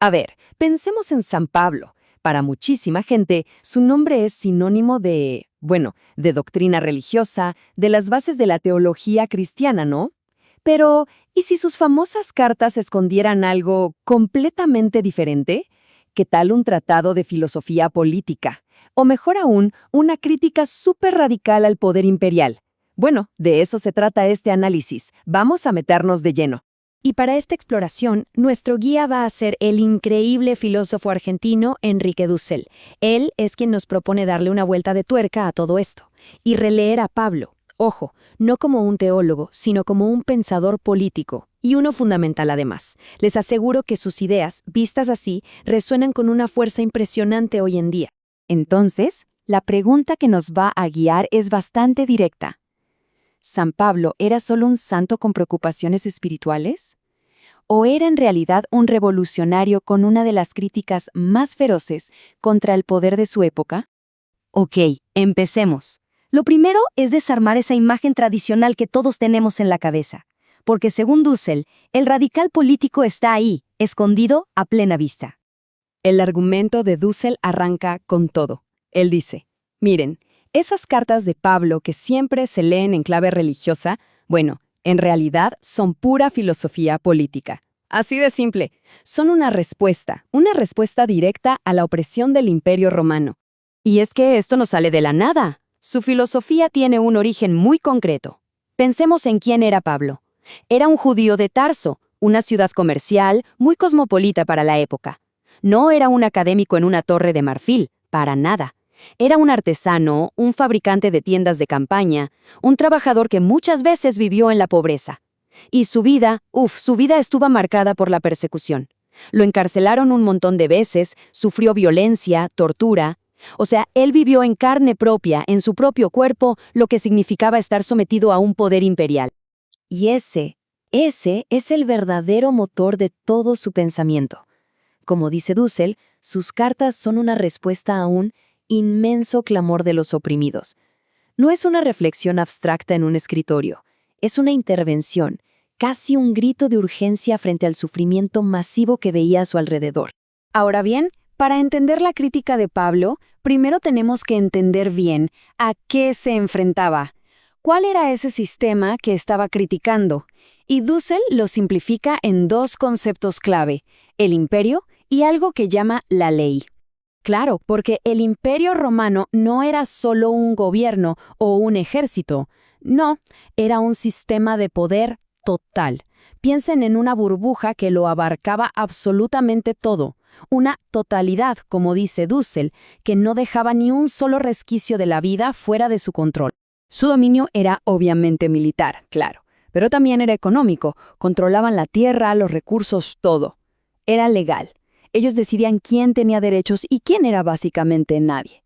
A ver, pensemos en San Pablo. Para muchísima gente, su nombre es sinónimo de doctrina religiosa, de las bases de la teología cristiana, ¿no? Pero, ¿y si sus famosas cartas escondieran algo completamente diferente? ¿Qué tal un tratado de filosofía política? O mejor aún, una crítica súper radical al poder imperial. Bueno, de eso se trata este análisis. Vamos a meternos de lleno. Y para esta exploración, nuestro guía va a ser el increíble filósofo argentino Enrique Dussel. Él es quien nos propone darle una vuelta de tuerca a todo esto y releer a Pablo. Ojo, no como un teólogo, sino como un pensador político, y uno fundamental además. Les aseguro que sus ideas, vistas así, resuenan con una fuerza impresionante hoy en día. Entonces, la pregunta que nos va a guiar es bastante directa. ¿San Pablo era solo un santo con preocupaciones espirituales? ¿O era en realidad un revolucionario con una de las críticas más feroces contra el poder de su época? Ok, empecemos. Lo primero es desarmar esa imagen tradicional que todos tenemos en la cabeza, porque según Dussel, el radical político está ahí, escondido a plena vista. El argumento de Dussel arranca con todo. Él dice, miren, esas cartas de Pablo que siempre se leen en clave religiosa, bueno, en realidad son pura filosofía política. Así de simple, son una respuesta directa a la opresión del Imperio Romano. Y es que esto no sale de la nada. Su filosofía tiene un origen muy concreto. Pensemos en quién era Pablo. Era un judío de Tarso, una ciudad comercial muy cosmopolita para la época. No era un académico en una torre de marfil, para nada. Era un artesano, un fabricante de tiendas de campaña, un trabajador que muchas veces vivió en la pobreza. Y su vida estuvo marcada por la persecución. Lo encarcelaron un montón de veces, sufrió violencia, tortura. O sea, él vivió en carne propia, en su propio cuerpo, lo que significaba estar sometido a un poder imperial. Y ese es el verdadero motor de todo su pensamiento. Como dice Dussel, sus cartas son una respuesta a un inmenso clamor de los oprimidos. No es una reflexión abstracta en un escritorio, es una intervención, casi un grito de urgencia frente al sufrimiento masivo que veía a su alrededor. Ahora bien, para entender la crítica de Pablo, primero tenemos que entender bien a qué se enfrentaba. ¿Cuál era ese sistema que estaba criticando? Y Dussel lo simplifica en dos conceptos clave, el imperio y algo que llama la ley. Claro, porque el Imperio Romano no era solo un gobierno o un ejército. No, era un sistema de poder total. Piensen en una burbuja que lo abarcaba absolutamente todo. Una totalidad, como dice Dussel, que no dejaba ni un solo resquicio de la vida fuera de su control. Su dominio era obviamente militar, claro, pero también era económico. Controlaban la tierra, los recursos, todo. Era legal. Ellos decidían quién tenía derechos y quién era básicamente nadie.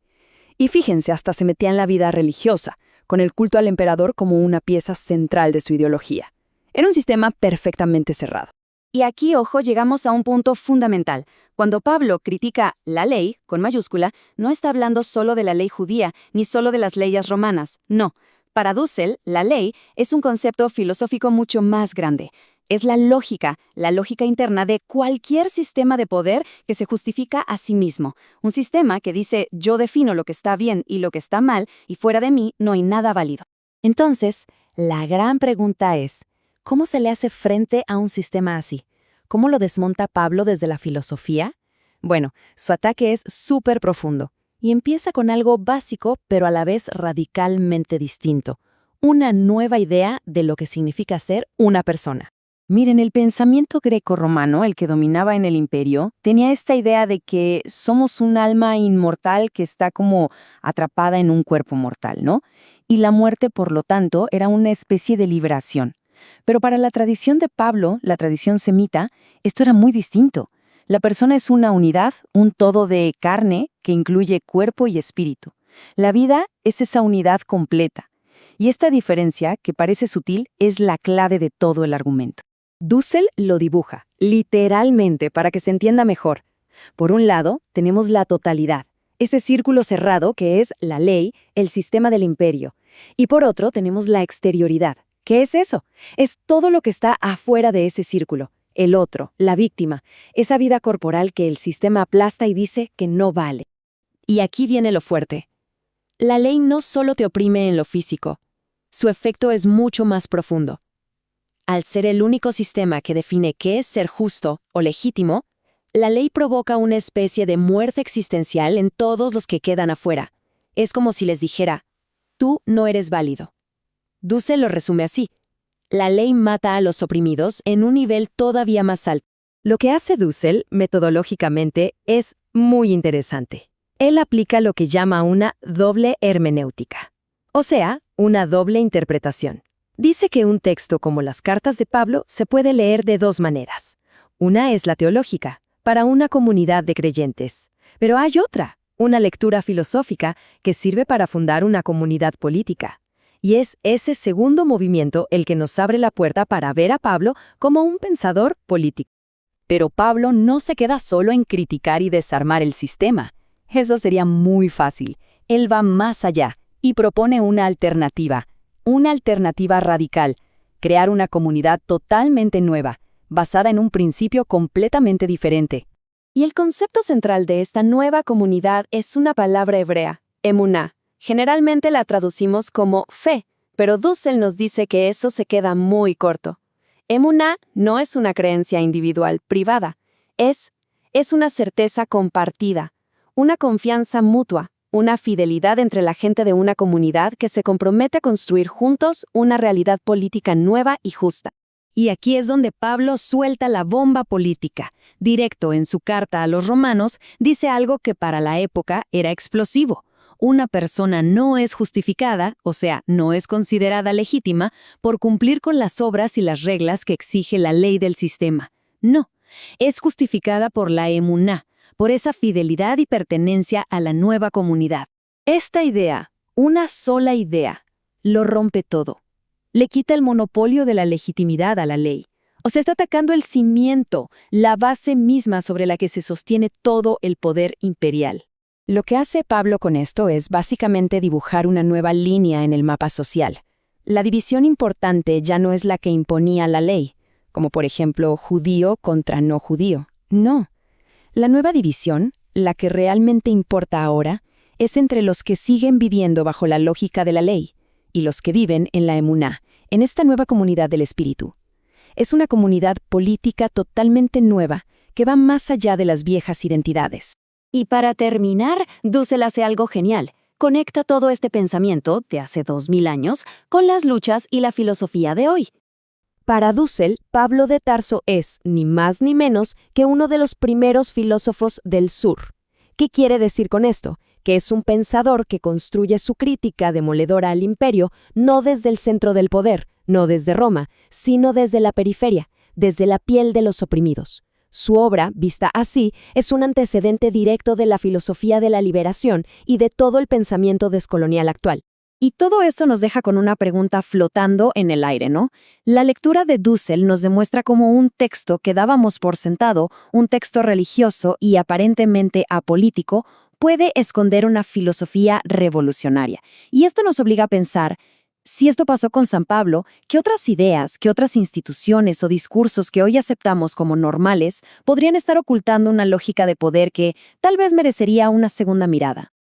Y fíjense, hasta se metía en la vida religiosa, con el culto al emperador como una pieza central de su ideología. Era un sistema perfectamente cerrado. Y aquí, ojo, llegamos a un punto fundamental. Cuando Pablo critica la ley, con mayúscula, no está hablando solo de la ley judía, ni solo de las leyes romanas. No. Para Dussel, la ley es un concepto filosófico mucho más grande. Es la lógica interna de cualquier sistema de poder que se justifica a sí mismo. Un sistema que dice, yo defino lo que está bien y lo que está mal, y fuera de mí no hay nada válido. Entonces, la gran pregunta es, ¿cómo se le hace frente a un sistema así? ¿Cómo lo desmonta Pablo desde la filosofía? Bueno, su ataque es súper profundo y empieza con algo básico, pero a la vez radicalmente distinto. Una nueva idea de lo que significa ser una persona. Miren, el pensamiento greco-romano, el que dominaba en el imperio, tenía esta idea de que somos un alma inmortal que está como atrapada en un cuerpo mortal, ¿no? Y la muerte, por lo tanto, era una especie de liberación. Pero para la tradición de Pablo, la tradición semita, esto era muy distinto. La persona es una unidad, un todo de carne que incluye cuerpo y espíritu. La vida es esa unidad completa. Y esta diferencia, que parece sutil, es la clave de todo el argumento. Dussel lo dibuja, literalmente, para que se entienda mejor. Por un lado, tenemos la totalidad, ese círculo cerrado que es la ley, el sistema del imperio. Y por otro, tenemos la exterioridad. ¿Qué es eso? Es todo lo que está afuera de ese círculo. El otro, la víctima, esa vida corporal que el sistema aplasta y dice que no vale. Y aquí viene lo fuerte. La ley no solo te oprime en lo físico, su efecto es mucho más profundo. Al ser el único sistema que define qué es ser justo o legítimo, la ley provoca una especie de muerte existencial en todos los que quedan afuera. Es como si les dijera, tú no eres válido. Dussel lo resume así. La ley mata a los oprimidos en un nivel todavía más alto. Lo que hace Dussel, metodológicamente, es muy interesante. Él aplica lo que llama una doble hermenéutica, o sea, una doble interpretación. Dice que un texto como las cartas de Pablo se puede leer de dos maneras. Una es la teológica, para una comunidad de creyentes, pero hay otra, una lectura filosófica que sirve para fundar una comunidad política. Y es ese segundo movimiento el que nos abre la puerta para ver a Pablo como un pensador político. Pero Pablo no se queda solo en criticar y desarmar el sistema. Eso sería muy fácil. Él va más allá y propone una alternativa radical, crear una comunidad totalmente nueva, basada en un principio completamente diferente. Y el concepto central de esta nueva comunidad es una palabra hebrea, emuná. Generalmente la traducimos como fe, pero Dussel nos dice que eso se queda muy corto. Emuná no es una creencia individual, privada, es una certeza compartida, una confianza mutua, una fidelidad entre la gente de una comunidad que se compromete a construir juntos una realidad política nueva y justa. Y aquí es donde Pablo suelta la bomba política. Directo en su carta a los romanos, dice algo que para la época era explosivo. Una persona no es justificada, o sea, no es considerada legítima, por cumplir con las obras y las reglas que exige la ley del sistema. No, es justificada por la emuná, por esa fidelidad y pertenencia a la nueva comunidad. Esta idea, una sola idea, lo rompe todo. Le quita el monopolio de la legitimidad a la ley. O sea, está atacando el cimiento, la base misma sobre la que se sostiene todo el poder imperial. Lo que hace Pablo con esto es básicamente dibujar una nueva línea en el mapa social. La división importante ya no es la que imponía la ley, como por ejemplo judío contra no judío. No. La nueva división, la que realmente importa ahora, es entre los que siguen viviendo bajo la lógica de la ley y los que viven en la emuná, en esta nueva comunidad del espíritu. Es una comunidad política totalmente nueva que va más allá de las viejas identidades. Y para terminar, Dussel hace algo genial. Conecta todo este pensamiento de hace 2000 años con las luchas y la filosofía de hoy. Para Dussel, Pablo de Tarso es, ni más ni menos, que uno de los primeros filósofos del sur. ¿Qué quiere decir con esto? Que es un pensador que construye su crítica demoledora al imperio no desde el centro del poder, no desde Roma, sino desde la periferia, desde la piel de los oprimidos. Su obra, vista así, es un antecedente directo de la filosofía de la liberación y de todo el pensamiento descolonial actual. Y todo esto nos deja con una pregunta flotando en el aire, ¿no? La lectura de Dussel nos demuestra cómo un texto que dábamos por sentado, un texto religioso y aparentemente apolítico, puede esconder una filosofía revolucionaria. Y esto nos obliga a pensar, si esto pasó con San Pablo, ¿qué otras ideas, qué otras instituciones o discursos que hoy aceptamos como normales podrían estar ocultando una lógica de poder que tal vez merecería una segunda mirada?